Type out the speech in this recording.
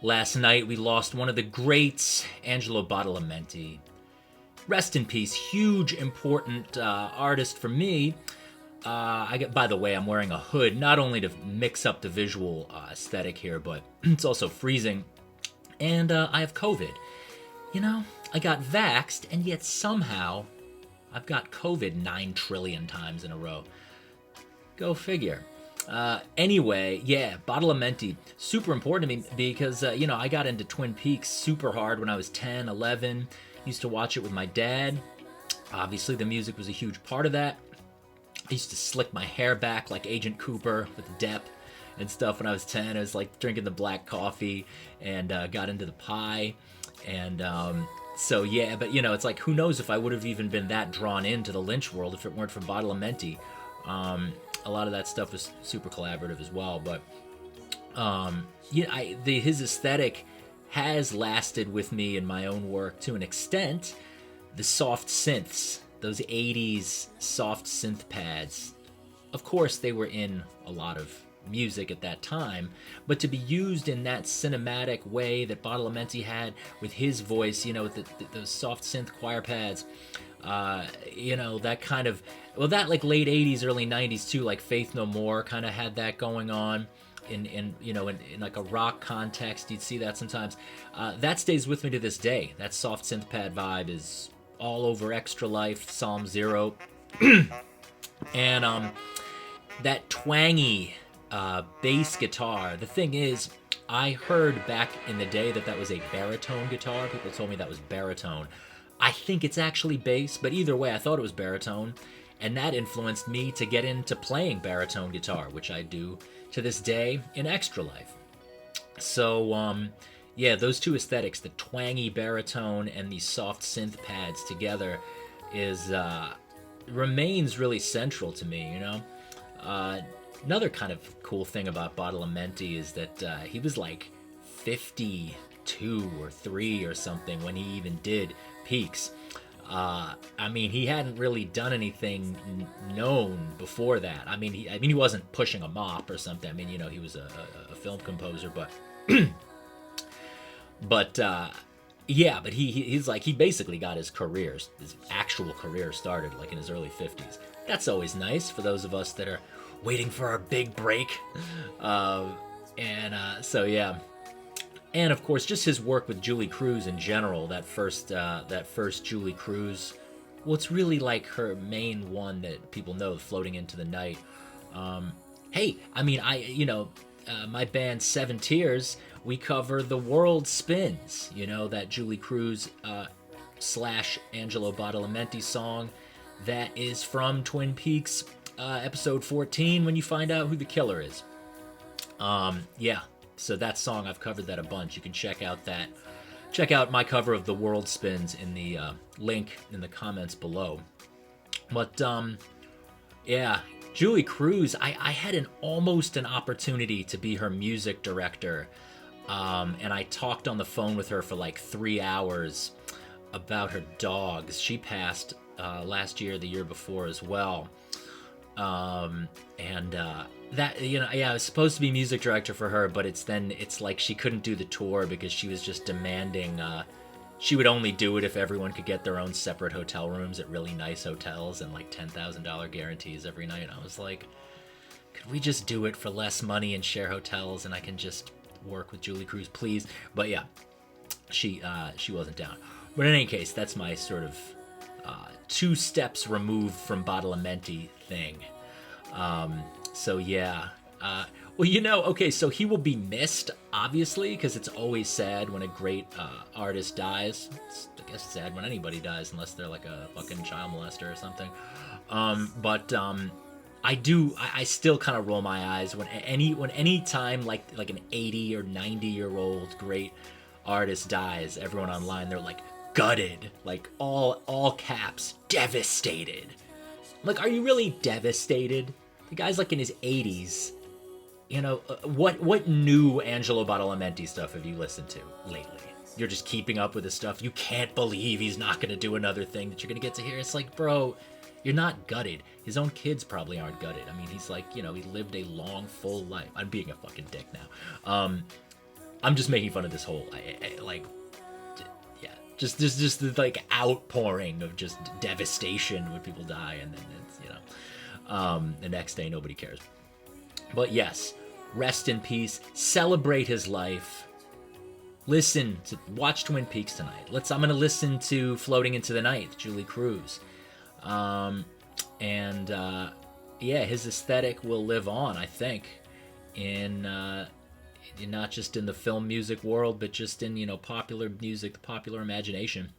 last night we lost one of the greats, Angelo Badalamenti. Rest in peace. Huge, important artist for me. By the way, I'm wearing a hood, not only to mix up the visual aesthetic here, but it's also freezing. And I have COVID. You know, I got vaxxed, and yet somehow I've got COVID 9 trillion times in a row. Go figure. Anyway, yeah, Badalamenti, super important to me because, I got into Twin Peaks super hard when I was 10, 11. Used to watch it with my dad. Obviously, the music was a huge part of that. I used to slick my hair back like Agent Cooper with Depp and stuff when I was 10. I was like drinking the black coffee and got into the pie. And so, yeah, but, it's like, who knows if I would have even been that drawn into the Lynch world if it weren't for Badalamenti. A lot of that stuff was super collaborative as well. But, his aesthetic has lasted with me in my own work to an extent. The soft synths, those 80s soft synth pads, of course they were in a lot of music at that time, but to be used in that cinematic way that Badalamenti had with his voice, with those soft synth choir pads, that kind of, that like late 80s, early 90s too, like Faith No More kind of had that going on. In like a rock context, you'd see that sometimes. That stays with me to this day. That soft synth pad vibe is all over Extra Life, Psalm Zero, and that twangy bass guitar. The thing is, I heard back in the day that was a baritone guitar. People told me that was baritone. I think it's actually bass, but either way, I thought it was baritone, and that influenced me to get into playing baritone guitar, which I do to this day in Extra Life. So, those two aesthetics, the twangy baritone and the soft synth pads together, remains really central to me, Another kind of cool thing about Badalamenti is that he was like 52 or 3 or something when he even did Peaks. He hadn't really done anything known before that. He wasn't pushing a mop or something. He was a film composer, but he's like, he basically got his actual career started like in his early 50s. That's always nice for those of us that are waiting for our big break. And of course, just his work with Julie Cruz in general, that first Julie Cruz, well, it's really like her main one that people know, Floating Into the Night. My band Seven Tears, we cover The World Spins, that Julie Cruz / Angelo Badalamenti song that is from Twin Peaks episode 14, when you find out who the killer is. So that song, I've covered that a bunch. You can check out my cover of The World Spins in the link in the comments below. But Julie Cruz, I had almost an opportunity to be her music director, and I talked on the phone with her for like 3 hours about her dogs. She passed last year, the year before as well. I was supposed to be music director for her, but it's like she couldn't do the tour because she was just demanding, she would only do it if everyone could get their own separate hotel rooms at really nice hotels and like $10,000 guarantees every night. I was like, could we just do it for less money and share hotels and I can just work with Julie Cruz, please? But yeah, she wasn't down. But in any case, that's my sort of 2 steps removed from Badalamenti thing. So he will be missed, obviously, because it's always sad when a great artist dies. It's, I guess, sad when anybody dies, unless they're like a fucking child molester or something. I still kind of roll my eyes when any time like an 80 or 90-year-old great artist dies. Everyone online, they're like gutted, like all caps, devastated. Like, are you really devastated? The guy's like in his 80s. What new Angelo Badalamenti stuff have you listened to lately? You're just keeping up with his stuff. You can't believe he's not going to do another thing that you're going to get to hear. It's like, bro, you're not gutted. His own kids probably aren't gutted. He's like, he lived a long, full life. I'm being a fucking dick now. I'm just making fun of this whole, like, yeah, just the like outpouring of just devastation when people die, and then it's, the next day nobody cares. But yes, rest in peace. Celebrate his life. Watch Twin Peaks tonight. I'm gonna listen to Floating into the Night, Julie Cruz, and yeah, his aesthetic will live on, I think, in not just in the film music world, but just in popular music, the popular imagination.